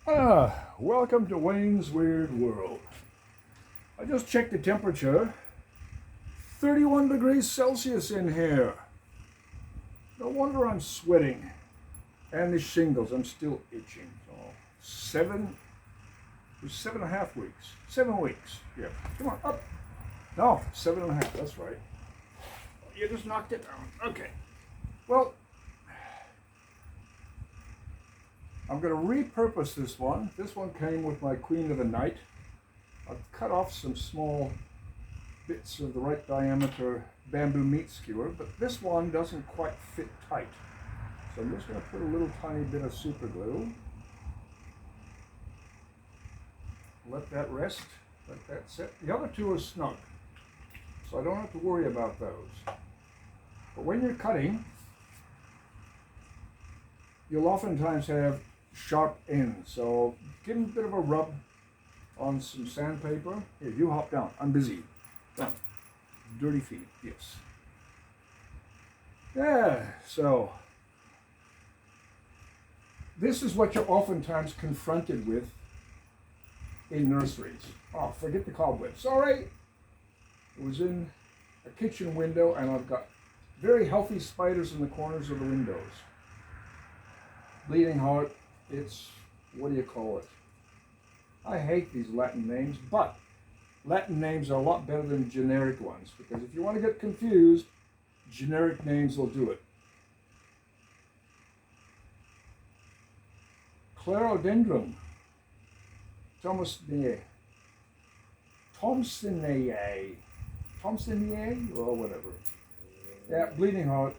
Welcome to Wayne's Weird World. I just checked the temperature. 31 degrees Celsius in here. No wonder I'm sweating. And the shingles, I'm still itching. So 7.5 weeks. 7 weeks. Yeah. Come on, up. No, 7.5. That's right. You just knocked it down. Okay. Well, I'm going to repurpose this one. This one came with my Queen of the Night. I've cut off some small bits of the right diameter bamboo meat skewer, but this one doesn't quite fit tight. So I'm just going to put a little tiny bit of super glue. Let that rest, let that set. The other two are snug, so I don't have to worry about those. But when you're cutting, you'll oftentimes have sharp ends, so give them a bit of a rub on some sandpaper. Here, you hop down. I'm busy. Down. Dirty feet. Yes. Yeah. So this is what you're oftentimes confronted with in nurseries. Oh, forget the cobwebs. Sorry. It was in a kitchen window, and I've got very healthy spiders in the corners of the windows. Bleeding heart. It's, what do you call it? I hate these Latin names, but Latin names are a lot better than generic ones, because if you want to get confused, generic names will do it. Clerodendron, Thomasinae, Thompsonae, or whatever. Yeah, bleeding heart.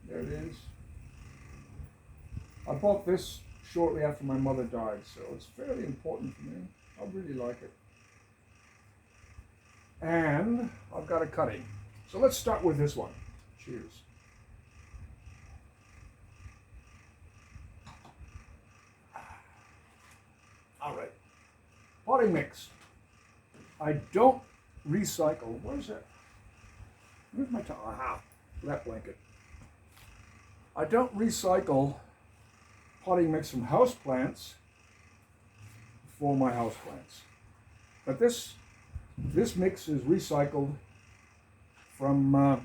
There it is. I bought this shortly after my mother died, so it's fairly important for me. I really like it. And I've got a cutting. So let's start with this one. Cheers. All right. Potting mix. I don't recycle. What is that? Where's my towel? Aha, that blanket. I don't recycle potting mix from house plants for my house plants. But this mix is recycled from my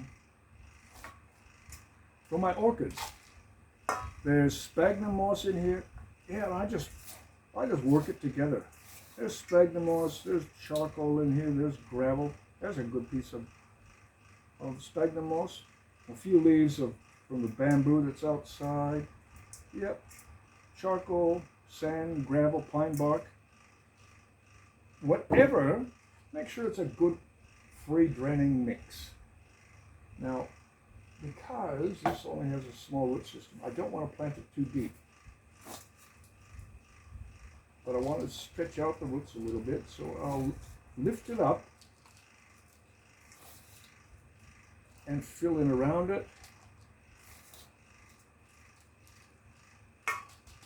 orchids. There's sphagnum moss in here. Yeah, and I just work it together. There's sphagnum moss, there's charcoal in here, there's gravel. There's a good piece of sphagnum moss. A few leaves from the bamboo that's outside. Yep. Charcoal, sand, gravel, pine bark. Whatever, make sure it's a good free draining mix. Now, because this only has a small root system, I don't want to plant it too deep. But I want to stretch out the roots a little bit, so I'll lift it up and fill in around it.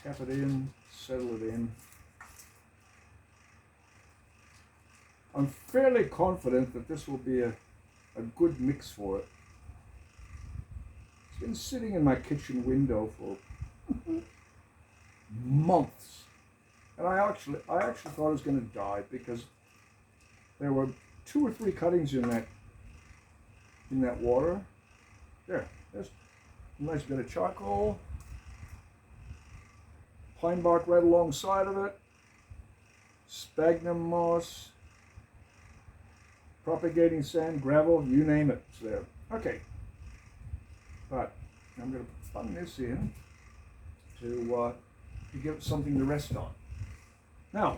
Tap it in, settle it in. I'm fairly confident that this will be a good mix for it. It's been sitting in my kitchen window for months. And I actually thought it was going to die because there were 2 or 3 cuttings in that water. There's a nice bit of charcoal. Pine bark right alongside of it, sphagnum moss, propagating sand, gravel, you name it, it's there. Okay, but I'm going to bung this in to give it something to rest on. Now,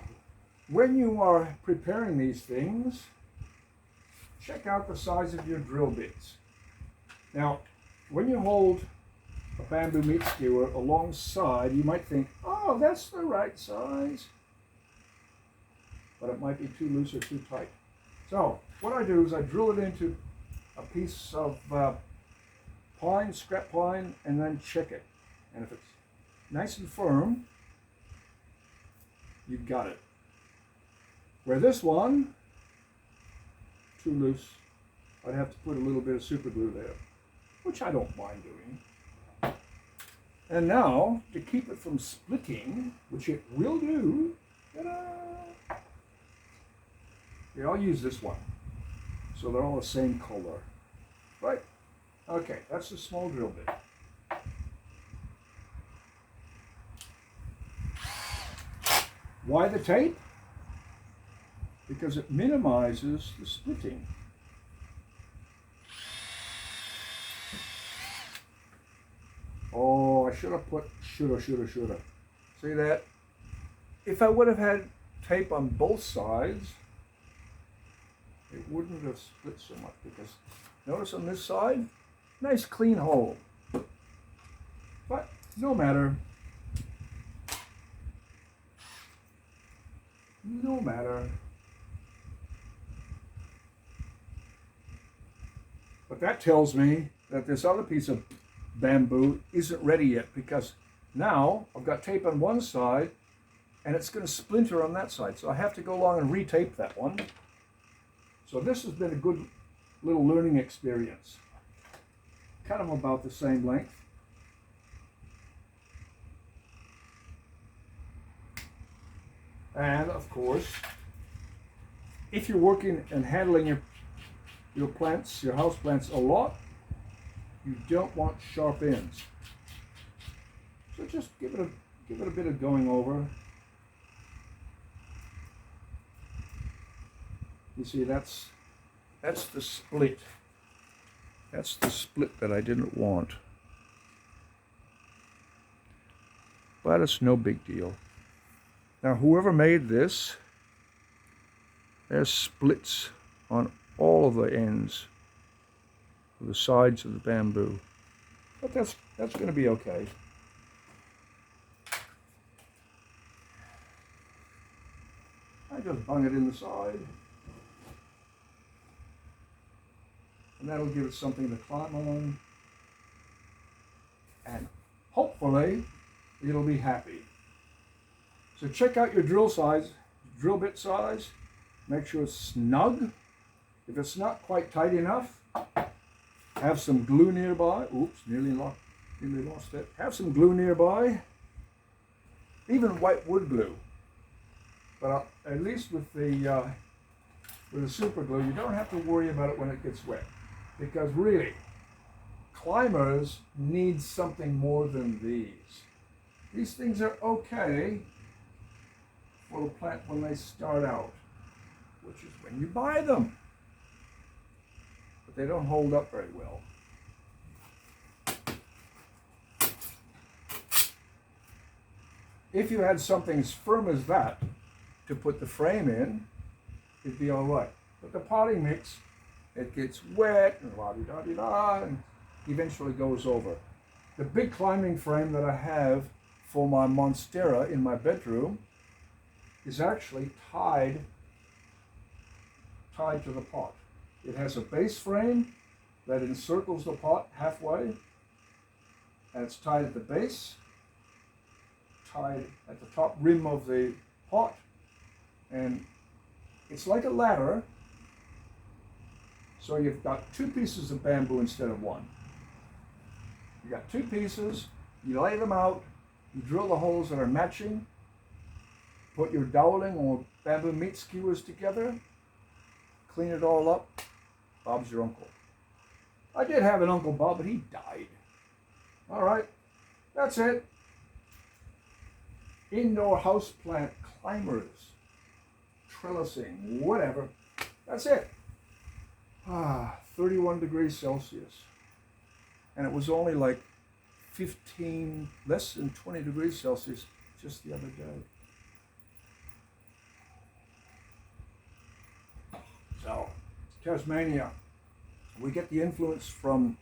when you are preparing these things, check out the size of your drill bits. Now, when you hold a bamboo meat skewer alongside, you might think, oh, that's the right size. But it might be too loose or too tight. So what I do is I drill it into a piece of pine, scrap pine, and then check it. And if it's nice and firm, you've got it. Where this one, too loose, I'd have to put a little bit of super glue there, which I don't mind doing. And now, to keep it from splitting, which it will do, ta-da! Yeah, I'll use this one. So they're all the same color. Right? Okay, that's the small drill bit. Why the tape? Because it minimizes the splitting. Oh, I should have put shoulda. See that? If I would have had tape on both sides, it wouldn't have split so much, because notice on this side, nice clean hole. But no matter. No matter. But that tells me that this other piece of bamboo isn't ready yet, because now I've got tape on one side and it's going to splinter on that side. So I have to go along and retape that one. So this has been a good little learning experience. Cut them about the same length. And of course, if you're working and handling your plants, your house plants a lot, you don't want sharp ends. So just give it a bit of going over. You see, that's the split. That's the split that I didn't want. But it's no big deal. Now, whoever made this, there's splits on all of the ends of the sides of the bamboo. But that's going to be okay. I just bung it in the side. And that'll give it something to climb on. And hopefully, it'll be happy. So check out your drill bit size. Make sure it's snug. If it's not quite tight enough, have some glue nearby. Oops, nearly lost it. Have some glue nearby. Even white wood glue. But at least with the super glue, you don't have to worry about it when it gets wet. Because really, climbers need something more than these. These things are okay for the plant when they start out, which is when you buy them. But they don't hold up very well. If you had something as firm as that to put the frame in, it'd be all right. But the potting mix, it gets wet and la-di-da-di-da and eventually goes over. The big climbing frame that I have for my Monstera in my bedroom is actually tied to the pot. It has a base frame that encircles the pot halfway, and it's tied at the base, tied at the top rim of the pot, and it's like a ladder. So you've got two pieces of bamboo instead of one. You got two pieces, you lay them out, you drill the holes that are matching, put your doweling or bamboo meat skewers together, clean it all up. Bob's your uncle. I did have an Uncle Bob, but he died. All right, that's it. Indoor houseplant climbers, trellising, whatever. That's it. 31 degrees Celsius. And it was only like 15, less than 20 degrees Celsius just the other day. So, Tasmania. We get the influence from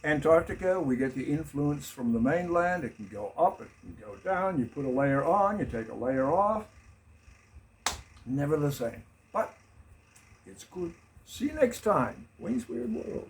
Antarctica, we get the influence from the mainland. It can go up, it can go down. You put a layer on, you take a layer off. Never the same. But it's good. See you next time. Wayne's Weird World.